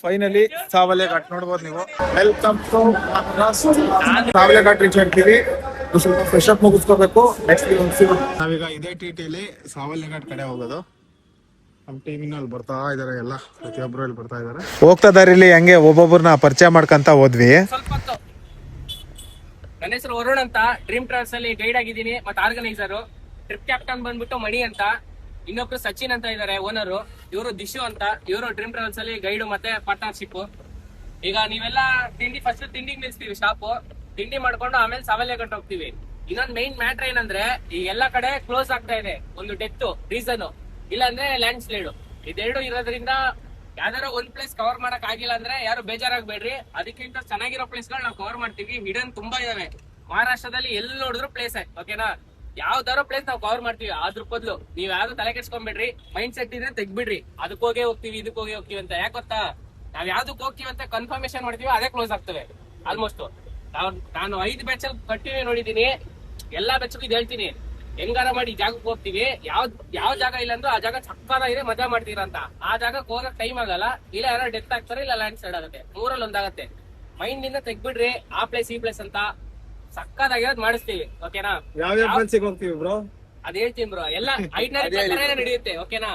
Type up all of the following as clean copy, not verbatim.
Finally ಸಾವಲೆ ghat ನೋಡ್ಬೋದು ನೀವು. Welcome to ಸಾವಲೆ ghat reach ಆಗ್ತೀವಿ. ಸ್ವಲ್ಪ ಫ್ರೆಶ್ ಅಪ್ ಮುಗಿಸ್ಕೋಬೇಕು. ನೆಕ್ಸ್ಟ್ ನಾವೀಗ ಇದೇ ಟಿಟಿಲಿ ಸಾವಲೆ ಘಾಟ್ ಕಡೆ ಹೋಗೋದು. ನಮ್ಮ ಟೀಮಿನಲ್ಲಿ ಬರ್ತಾ ಇದಾರೆ ಎಲ್ಲ, ಪ್ರತಿಯೊಬ್ರು ಇಲ್ಲಿ ಬರ್ತಾ ಇದಾರೆ. ಹೋಗ್ತಾ ದಾರಿಲಿ ಹಂಗೆ ಒಬ್ಬೊಬ್ಬರನ್ನ ಪರಿಚಯ ಮಾಡ್ಕೊಂತ ಹೋದ್ವಿ. ನನ್ನ ಹೆಸರು ವರುಣ್ ಅಂತ, ಡ್ರೀಮ್ ಟ್ರಾವೆಲ್ಸ್ ಅಲ್ಲಿ ಗೈಡ್ ಆಗಿದ್ದೀನಿ ಮತ್ತೆ ಆರ್ಗನೈಸರ್. ಟ್ರಿಪ್ ಕ್ಯಾಪ್ಟನ್ ಬಂದ್ಬಿಟ್ಟು ಮಣಿ ಅಂತ, ಇನ್ನೊಬ್ರು ಸಚಿನ್ ಅಂತ ಇದಾರೆ ಓನರು. ಇವರು ದಿಶು ಅಂತ, ಇವರು ಡ್ರೀಮ್ ಟ್ರಾವೆಲ್ಸ್ ಅಲ್ಲಿ ಗೈಡ್ ಮತ್ತೆ ಪಾರ್ಟ್ನರ್ಶಿಪ್. ಈಗ ನೀವೆಲ್ಲ ಫಸ್ಟ್ ತಿಂಡಿಗೆ ನಿಲ್ಸ್ತೀವಿ ಶಾಪು. ತಿಂಡಿ ಮಾಡ್ಕೊಂಡು ಆಮೇಲೆ ಸಾವಲೆ ಘಾಟ್ ಹೋಗ್ತೀವಿ. ಇನ್ನೊಂದು ಮೈನ್ ಮ್ಯಾಟ್ರ್ ಏನಂದ್ರೆ ಈ ಎಲ್ಲಾ ಕಡೆ ಕ್ಲೋಸ್ ಆಗ್ತಾ ಇದೆ. ಒಂದು ಡೆತ್ ರೀಸನ್, ಇಲ್ಲ ಅಂದ್ರೆ ಲ್ಯಾಂಡ್ ಸ್ಲೈಡ್. ಇದೆರಡು ಇರೋದ್ರಿಂದ ಯಾವ್ದಾರ ಒಂದ್ ಪ್ಲೇಸ್ ಕವರ್ ಮಾಡಕ್ ಆಗಿಲ್ಲ ಅಂದ್ರೆ ಯಾರು ಬೇಜಾರಾಗ್ಬೇಡ್ರಿ. ಅದಕ್ಕಿಂತ ಚೆನ್ನಾಗಿರೋ ಪ್ಲೇಸ್ ಗಳು ನಾವು ಕವರ್ ಮಾಡ್ತೀವಿ. ಹಿಡನ್ ತುಂಬಾ ಇದಾವೆ ಮಹಾರಾಷ್ಟ್ರದಲ್ಲಿ, ಎಲ್ಲಿ ನೋಡಿದ್ರು ಪ್ಲೇಸ್ ಓಕೆನಾ. ಯಾವ್ದಾರೋ ಪ್ಲೇಸ್ ನಾವು ಕವರ್ ಮಾಡ್ತೀವಿ. ಅದ್ರ ಬದಲು ನೀವ್ ಯಾವ್ದು ತಲೆ ಕೆಡ್ಸ್ಕೊಂಡ್ಬಿಡ್ರಿ. ಮೈಂಡ್ ಸೆಟ್ ಇದ್ರೆ ತೆಗ್ಬಿಡ್ರಿ, ಅದಕ್ಕೆ ಹೋಗೇ ಹೋಗ್ತೀವಿ ಇದಕ್ಕೆ ಹೋಗೇ ಹೋಗ್ತೀವಿ ಅಂತ. ಯಾಕೆ ಗೊತ್ತಾ, ನಾವ್ ಯಾವ್ದಕ್ ಹೋಗ್ತೀವಿ ಅಂತ ಕನ್ಫರ್ಮೇಶನ್ ಮಾಡ್ತೀವಿ, ಅದೇ ಕ್ಲೋಸ್ ಆಗ್ತವೆ ಆಲ್ಮೋಸ್ಟ್. ನಾನು 5 ಬ್ಯಾಚ್ ಅಲ್ಲಿ ಕಂಟಿನ್ಯೂ ನೋಡಿದೀನಿ. ಎಲ್ಲಾ ಬ್ಯಾಚ್ಗೂ ಇದು ಹೇಳ್ತೀನಿ, ಹೆಂಗಾರ ಮಾಡಿ ಜಾಗಕ್ಕೆ ಹೋಗ್ತೀವಿ. ಯಾವ ಜಾಗ ಇಲ್ಲ ಅಂದ್ರೆ ಆ ಜಾಗ ಸಕ್ಕತ್ತಾಗಿದೆ, ಮಜಾ ಮಾಡ್ತೀರಾ ಅಂತ. ಆ ಜಾಗಕ್ಕೆ ಹೋಗಕ್ ಟೈಮ್ ಆಗಲ್ಲ, ಇಲ್ಲ ಯಾರೋ ಡೆತ್ ಆಗ್ತಾರೆ, ಇಲ್ಲ ಲ್ಯಾಂಡ್ ಸ್ಲೈಡ್ ಆಗುತ್ತೆ. 3ರಲ್ಲಿ ಒಂದಾಗತ್ತೆ. ಮೈಂಡ್ ನಿಂದ ತೆಗ್ಬಿಡ್ರಿ, ಆ ಪ್ಲೇಸ್ ಈ ಪ್ಲೇಸ್ ಅಂತ ಸಕ್ಕತ್ತಾಗಿರೋದ್ ಮಾಡಿಸ್ತೀವಿ ಓಕೆನಾ. ಯಾವ ಪ್ಲೇಸಿಗೆ ಹೋಗ್ತೀವಿ ಬ್ರೋ ಅದ್ ಹೇಳ್ತೀನಿ ಬ್ರೋ. ಎಲ್ಲ ಐಟ್ನರಿ ನಡೆಯುತ್ತೆ ಓಕೆನಾ.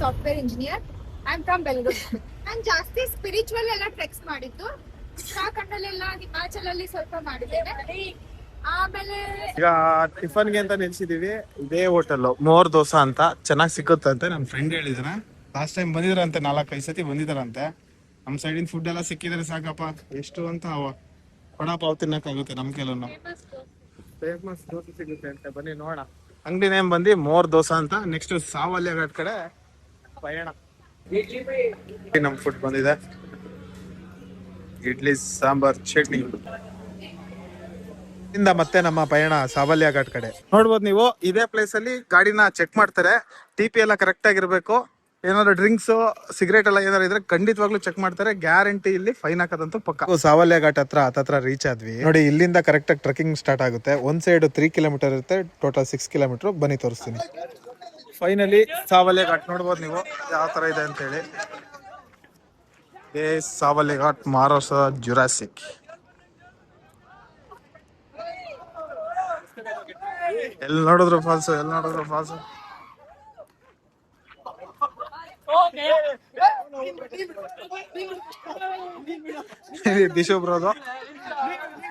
Software engineer. I am from Bengaluru. ನಾನು ಜಾಸ್ತಿ ಸ್ಪಿರಿಚುವಲ್ ಎಲ್ಲ ಟ್ರೆಕ್ಸ್ ಮಾಡಿದ್ದು. ಉತ್ತರಾಖಂಡಲ್ಲೆಲ್ಲ, ಹಿಮಾಚಲ್ ಅಲ್ಲಿ ಸ್ವಲ್ಪ ಮಾಡಿದ್ದೇನೆ. ಆಮೇಲೆ ಈಗ ಟಿಫನ್ಗೆ ಅಂತ ನಿಲ್ಸಿದೀವಿ. ಇದೇ ಹೋಟೆಲ್ ಮೋರ್ ದೋಸಾ ಅಂತ, ಚೆನ್ನಾಗಿ ಸಿಕ್ಕುತ್ತೆ ಅಂತ ನನ್ನ ಫ್ರೆಂಡ್ ಹೇಳಿದಾನೆ. ಲಾಸ್ಟ್ ಟೈಮ್ ಬಂದಿದ್ರಂತೆ, 4-5 ಸತಿ ಬಂದಿದಾರಂತೆ. ನಮ್ಮ ಸೈಡಿನ ಫುಡ್ ಎಲ್ಲ ಸಿಕ್ಕಿದ್ರೆ ಸಾಕಪ್ಪ, ಎಷ್ಟು ಅಂತ ವಡಾಪಾವ್ ತಿನ್ನಕ್ಕಾಗುತ್ತೆ ನಮ್ಮ ಕೆಲವು. ಫೇಮಸ್ ದೋಸೆ ಸಿಗುತ್ತೆ ಅಂತ, ಬನ್ನಿ ನೋಡೋಣ. ಅಂಗಡಿ ನೇಮ್ ಬಂದು ಮೋರ್ ದೋಸಾ ಅಂತ. ನೆಕ್ಸ್ಟ್ ಸಾವಲೆ ಘಾಟ್ ಕಡೆ ಪಯಣ. ನಮ್ ಫುಡ್ ಬಂದಿದೆ, ಇಡ್ಲಿ ಸಾಂಬಾರ್ ಚಟ್ನಿ. ಇಂದ ಮತ್ತೆ ನಮ್ಮ ಪಯಣ ಸಾವಲ್ಯ ಘಾಟ್ ಕಡೆ. ನೋಡ್ಬೋದು ನೀವು, ಇದೇ ಪ್ಲೇಸ್ ಅಲ್ಲಿ ಗಾಡಿನ ಚೆಕ್ ಮಾಡ್ತಾರೆ. TP ಎಲ್ಲ ಕರೆಕ್ಟ್ ಆಗಿರ್ಬೇಕು. ಏನಾದ್ರು ಡ್ರಿಂಕ್ಸ್ ಸಿಗರೇಟ್ ಎಲ್ಲ ಏನಾದ್ರು ಇದ್ರೆ ಖಂಡಿತವಾಗ್ಲೂ ಚೆಕ್ ಮಾಡ್ತಾರೆ. ಗ್ಯಾರಂಟಿ ಇಲ್ಲಿ ಫೈನ್ ಹಾಕೋದಂತೂ ಪಕ್ಕ. ಸಾವಲ್ಯ ಘಾಟ್ ಹತ್ರ ರೀಚ್ ಆದ್ವಿ ನೋಡಿ. ಇಲ್ಲಿಂದ ಕರೆಕ್ಟ್ ಆಗಿ ಟ್ರೆಕಿಂಗ್ ಸ್ಟಾರ್ಟ್ ಆಗುತ್ತೆ. ಒಂದ್ ಸೈಡ್ 3 ಕಿಲೋಮೀಟರ್ ಇರುತ್ತೆ, ಟೋಟಲ್ 6 ಕಿಲೋಮೀಟರ್. ಬನ್ನಿ ತೋರಿಸ್ತೀನಿ. ಫೈನಲಿ ಸಾವಲ್ಯ ಘಾಟ್ ನೋಡ್ಬೋದು ನೀವು ಯಾವ ತರ ಇದೆ ಅಂತ ಹೇಳಿ. ಇದೇ ಸಾವಲ್ಯ ಘಾಟ್, ಮಹಾರಾಷ್ಟ್ರ ಜುರಾಸಿಕ್. ಎಲ್ಲಿ ನೋಡಿದ್ರು ಫಾಲ್ಸು, ಎಲ್ಲಿ ನೋಡಿದ್ರು ಫಾಲ್ಸು. ದಿಶು ಬ್ರೋದು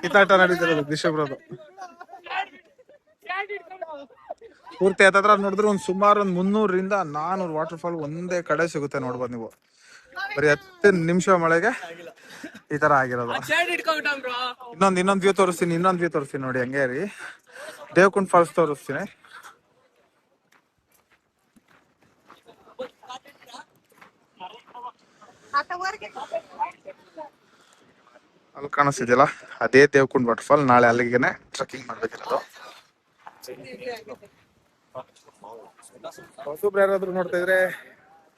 ಕಿತ್ತಾಟ ನಡೀತಿರೋದು. ದಿಶು ಬ್ರೋದು ಪೂರ್ತಿ ಹತ್ತತ್ರ ನೋಡಿದ್ರೆ ಸುಮಾರು 300ರಿಂದ 400 ವಾಟರ್ ಫಾಲ್ ಒಂದೇ ಕಡೆ ಸಿಗುತ್ತೆ. ನೋಡ್ಬೋದು ನೀವು, ಬರೀ 10 ನಿಮಿಷ ಮಳೆಗೆ ಈ ತರ ಆಗಿರೋದು. ಇನ್ನೊಂದ್ ವ್ಯೂ ತೋರಿಸ್ತೀನಿ ನೋಡಿ. ಹಂಗೆ ರೀ, ದೇವಕುಂಡ್ ಫಾಲ್ಸ್ ತೋರಿಸ್ತೀನಿ. ಅಲ್ಲಿ ಕಾಣಿಸ್ತಿದೆಯಲ್ಲ, ಅದೇ ದೇವಕುಂಡ್ ವಾಟರ್ ಫಾಲ್. ನಾಳೆ ಅಲ್ಲಿಗೆನೆ ಟ್ರೆಕ್ಕಿಂಗ್ ಮಾಡ್ಬೇಕಿರೋದು. ಹೊಸಬ್ರು ಯಾರಾದ್ರೂ ನೋಡ್ತಾ ಇದ್ರೆ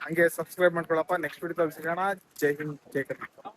ಹಂಗೆ ಸಬ್ಸ್ಕ್ರೈಬ್ ಮಾಡ್ಕೊಳಪ್ಪ. ನೆಕ್ಸ್ಟ್ ವಿಡಿಯೋದಲ್ಲಿ ಸಿಗೋಣ. ಜೈ ಹಿಂದ್, ಜೈ ಕರ್ನಾಟಕ.